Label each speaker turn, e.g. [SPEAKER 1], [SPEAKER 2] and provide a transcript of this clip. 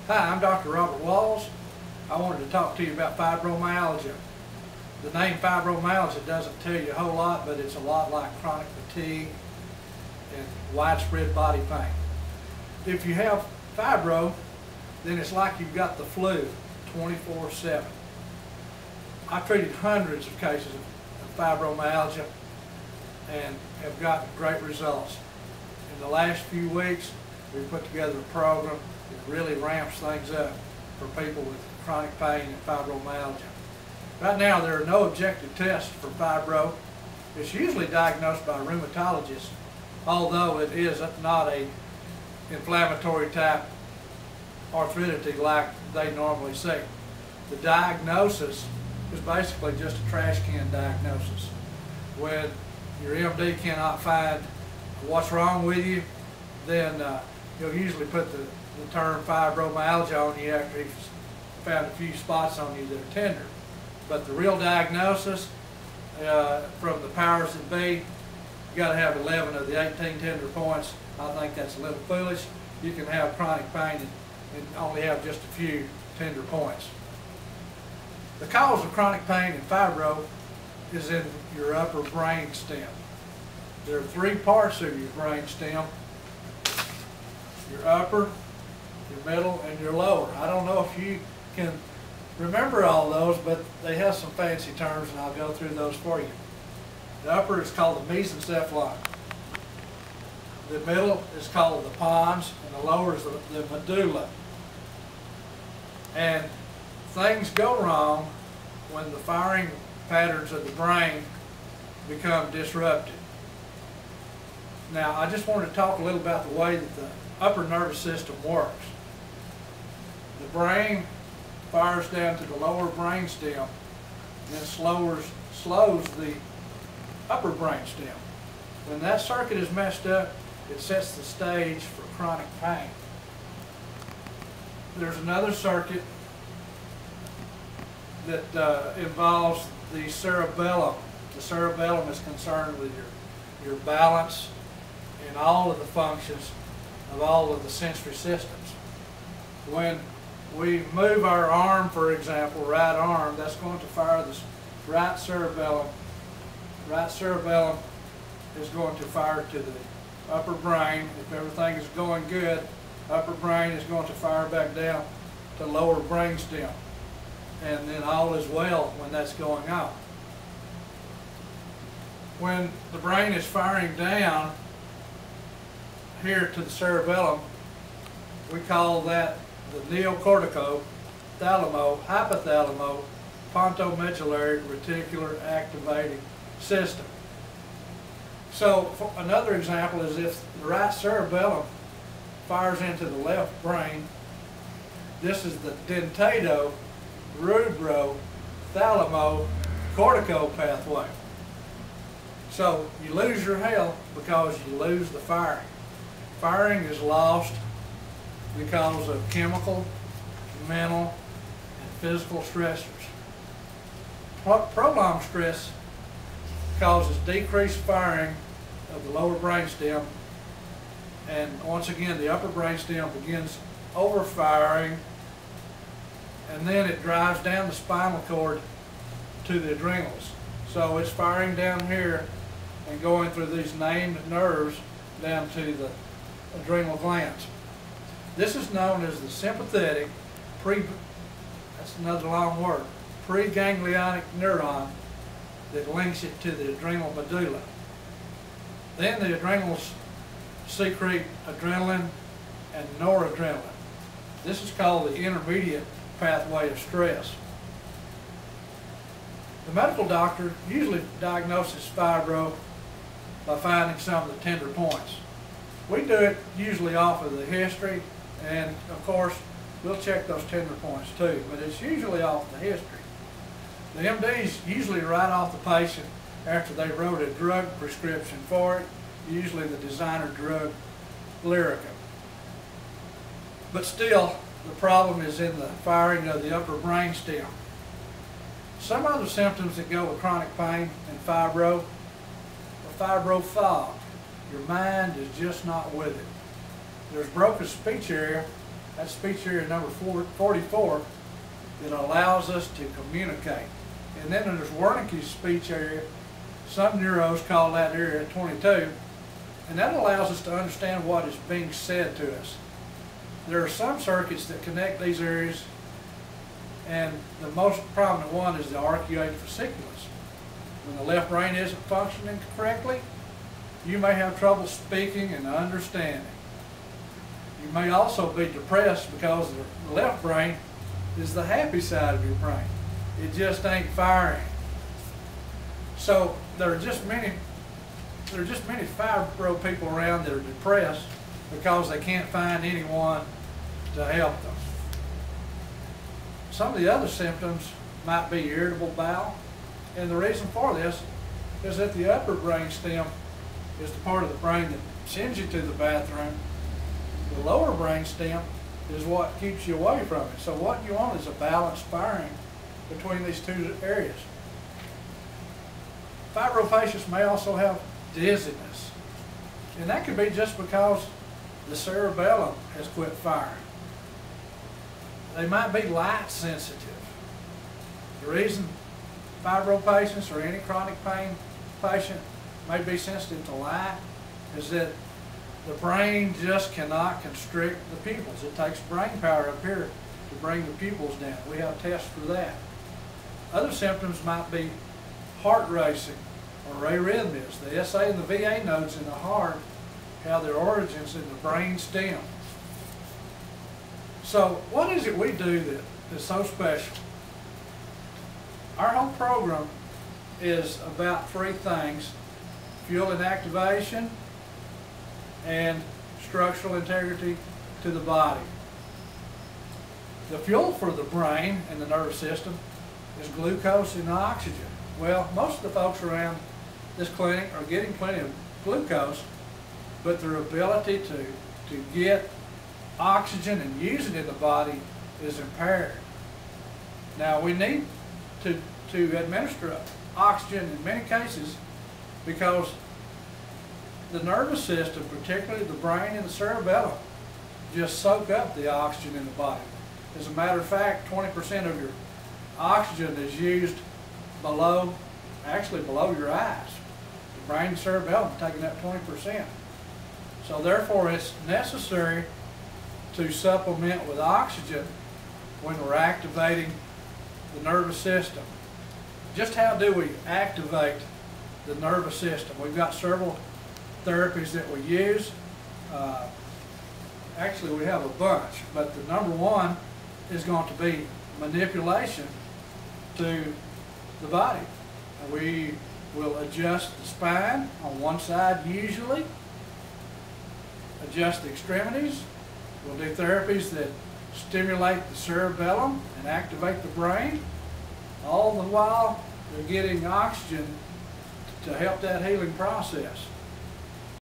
[SPEAKER 1] Hi, I'm Dr. Robert Walls. I wanted to talk to you about fibromyalgia. The name fibromyalgia doesn't tell you a whole lot, but it's a lot like chronic fatigue and widespread body pain. If you have fibro, then it's like you've got the flu 24/7. I've treated hundreds of cases of fibromyalgia and have gotten great results. In the last few weeks, we've put together a program that really ramps things up for people with chronic pain and fibromyalgia. Right now, there are no objective tests for fibro. It's usually diagnosed by a rheumatologist, although it is not a inflammatory type arthritic like they normally see. The diagnosis is basically just a trash can diagnosis. When your MD cannot find what's wrong with you, then he'll usually put the term fibromyalgia on you after he's found a few spots on you that are tender. But the real diagnosis from the powers that be, you got to have 11 of the 18 tender points. I think that's a little foolish. You can have chronic pain and only have just a few tender points. The cause of chronic pain and fibro is in your upper brain stem. There are three parts of your brain stem: your upper, your middle, and your lower. I don't know if you can remember all those, but they have some fancy terms, and I'll go through those for you. The upper is called the mesencephalon. The middle is called the pons, and the lower is the medulla. And things go wrong when the firing patterns of the brain become disrupted. Now, I just want to talk a little about the way that the upper nervous system works. The brain fires down to the lower brain stem and then slows the upper brain stem. When that circuit is messed up, it sets the stage for chronic pain. There's another circuit that involves the cerebellum. The cerebellum is concerned with your balance and all of the functions of all of the sensory systems. When we move our arm, for example, right arm, that's going to fire the right cerebellum. Right cerebellum is going to fire to the upper brain. If everything is going good, upper brain is going to fire back down to lower brain stem. And then all is well when that's going on. When the brain is firing down here to the cerebellum, we call that the neocortico thalamo hypothalamo pontomedullary reticular activating system. So another example is if the right cerebellum fires into the left brain, this is the dentato rubro thalamo cortico pathway. So you lose your health because you lose the firing. Firing is lost because of chemical, mental, and physical stressors. Prolonged stress causes decreased firing of the lower brain stem, and once again the upper brain stem begins overfiring, and then it drives down the spinal cord to the adrenals. So it's firing down here and going through these named nerves down to the adrenal glands. This is known as the sympathetic that's another long word, preganglionic neuron that links it to the adrenal medulla. Then the adrenals secrete adrenaline and noradrenaline. This is called the intermediate pathway of stress. The medical doctor usually diagnoses fibro by finding some of the tender points. We do it usually off of the history, and of course we'll check those tender points too, but it's usually off the history. The MDs usually write off the patient after they wrote a drug prescription for it, usually the designer drug Lyrica. But still, the problem is in the firing of the upper brain stem. Some other symptoms that go with chronic pain and fibro are fibro fog. Your mind is just not with it. There's broken speech area That's speech area number 44. It allows us to communicate. And then there's Wernicke's speech area. Some neuros call that area 22. And that allows us to understand what is being said to us. There are some circuits that connect these areas, and the most prominent one is the arcuate fasciculus. When the left brain isn't functioning correctly, you may have trouble speaking and understanding. You may also be depressed because the left brain is the happy side of your brain. It just ain't firing. So there are just many fibro people around that are depressed because they can't find anyone to help them. Some of the other symptoms might be irritable bowel, and the reason for this is that the upper brain stem is the part of the brain that sends you to the bathroom. The lower brain stem is what keeps you away from it. So what you want is a balanced firing between these two areas. Fibropatients may also have dizziness, and that could be just because the cerebellum has quit firing. They might be light sensitive. The reason fibro patients or any chronic pain patient may be sensitive to light is that the brain just cannot constrict the pupils. It takes brain power up here to bring the pupils down. We have tests for that. Other symptoms might be heart racing or arrhythmias. The SA and the VA nodes in the heart have their origins in the brain stem. So what is it we do that is so special? Our whole program is about three things: fuel and activation and structural integrity to the body. The fuel for the brain and the nervous system is glucose and oxygen. Well, most of the folks around this clinic are getting plenty of glucose, but their ability to get oxygen and use it in the body is impaired. Now, we need to administer oxygen in many cases because the nervous system, particularly the brain and the cerebellum, just soak up the oxygen in the body. As a matter of fact, 20% of your oxygen is used below your eyes. The brain and cerebellum taking up 20%. So therefore it's necessary to supplement with oxygen when we're activating the nervous system. Just how do we activate the nervous system? We've got several therapies that we use. Actually, we have a bunch, but the number one is going to be manipulation to the body. We will adjust the spine on one side usually, adjust the extremities. We'll do therapies that stimulate the cerebellum and activate the brain. All the while they're getting oxygen to help that healing process.